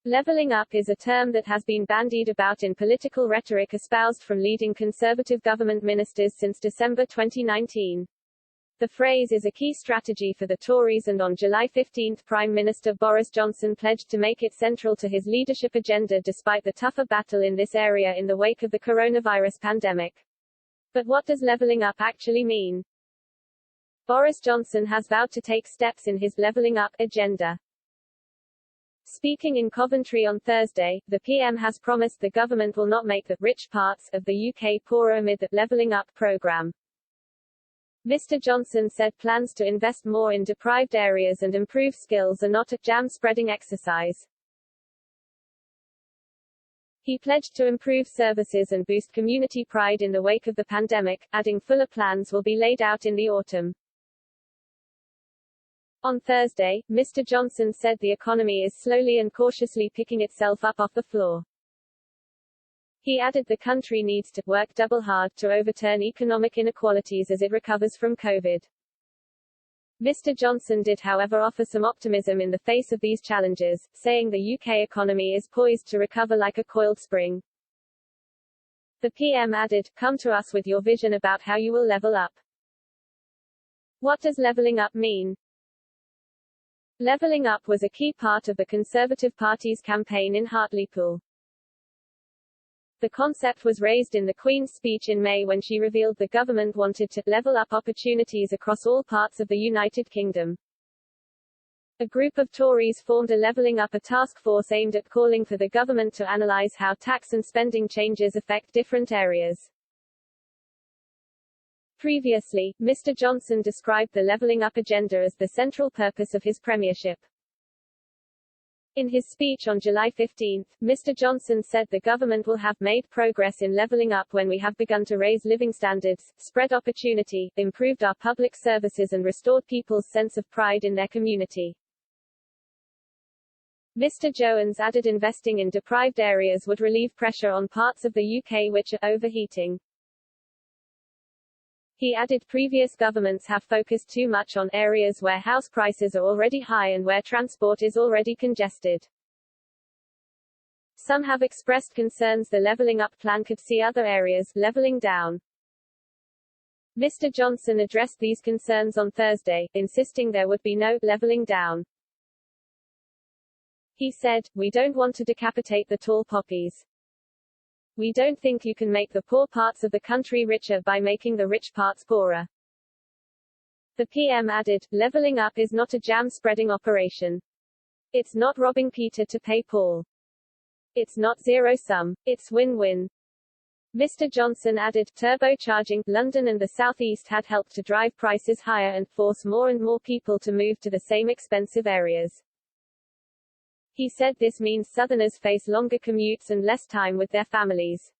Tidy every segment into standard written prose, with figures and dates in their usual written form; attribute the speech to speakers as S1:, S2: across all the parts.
S1: Leveling up is a term that has been bandied about in political rhetoric espoused from leading Conservative government ministers since December 2019. The phrase is a key strategy for the Tories, and on July 15 Prime Minister Boris Johnson pledged to make it central to his leadership agenda despite the tougher battle in this area in the wake of the coronavirus pandemic. But what does leveling up actually mean? Boris Johnson has vowed to take steps in his leveling up agenda. Speaking in Coventry on Thursday, the PM has promised the government will not make the rich parts of the UK poorer amid the levelling up programme. Mr. Johnson said plans to invest more in deprived areas and improve skills are not a jam-spreading exercise. He pledged to improve services and boost community pride in the wake of the pandemic, adding fuller plans will be laid out in the autumn. On Thursday, Mr. Johnson said the economy is slowly and cautiously picking itself up off the floor. He added the country needs to work double hard to overturn economic inequalities as it recovers from COVID. Mr. Johnson did, however, offer some optimism in the face of these challenges, saying the UK economy is poised to recover like a coiled spring. The PM added, "Come to us with your vision about how you will level up." What does levelling up mean? Levelling up was a key part of the Conservative Party's campaign in Hartlepool. The concept was raised in the Queen's speech in May when she revealed the government wanted to level up opportunities across all parts of the United Kingdom. A group of Tories formed a Levelling Up a task force aimed at calling for the government to analyse how tax and spending changes affect different areas. Previously, Mr. Johnson described the Levelling Up agenda as the central purpose of his premiership. In his speech on July 15, Mr. Johnson said the government will have made progress in levelling up when we have begun to raise living standards, spread opportunity, improved our public services and restored people's sense of pride in their community. Mr. Jones added investing in deprived areas would relieve pressure on parts of the UK which are overheating. He added previous governments have focused too much on areas where house prices are already high and where transport is already congested. Some have expressed concerns the levelling up plan could see other areas levelling down. Mr. Johnson addressed these concerns on Thursday, insisting there would be no levelling down. He said, "We don't want to decapitate the tall poppies. We don't think you can make the poor parts of the country richer by making the rich parts poorer." The PM added, "Levelling up is not a jam-spreading operation. It's not robbing Peter to pay Paul. It's not zero-sum. It's win-win." Mr. Johnson added, turbocharging London and the South East had helped to drive prices higher and force more and more people to move to the same expensive areas. He said this means Southerners face longer commutes and less time with their families.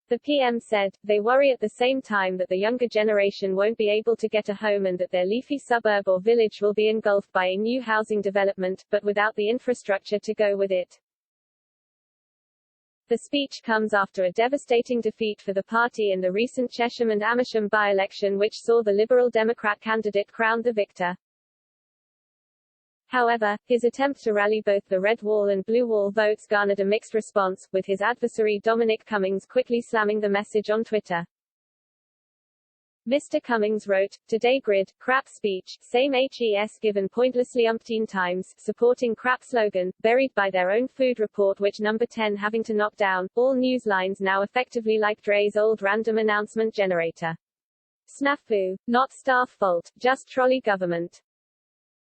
S1: The PM said, "They worry at the same time that the younger generation won't be able to get a home and that their leafy suburb or village will be engulfed by a new housing development, but without the infrastructure to go with it." The speech comes after a devastating defeat for the party in the recent Chesham and Amersham by-election, which saw the Liberal Democrat candidate crowned the victor. However, his attempt to rally both the Red Wall and Blue Wall votes garnered a mixed response, with his adversary Dominic Cummings quickly slamming the message on Twitter. Mr. Cummings wrote, "Today grid, crap speech, same HES given pointlessly umpteen times, supporting crap slogan, buried by their own food report which number 10 having to knock down, all news lines now effectively like Dre's old random announcement generator. Snafu. Not staff fault, just trolley government."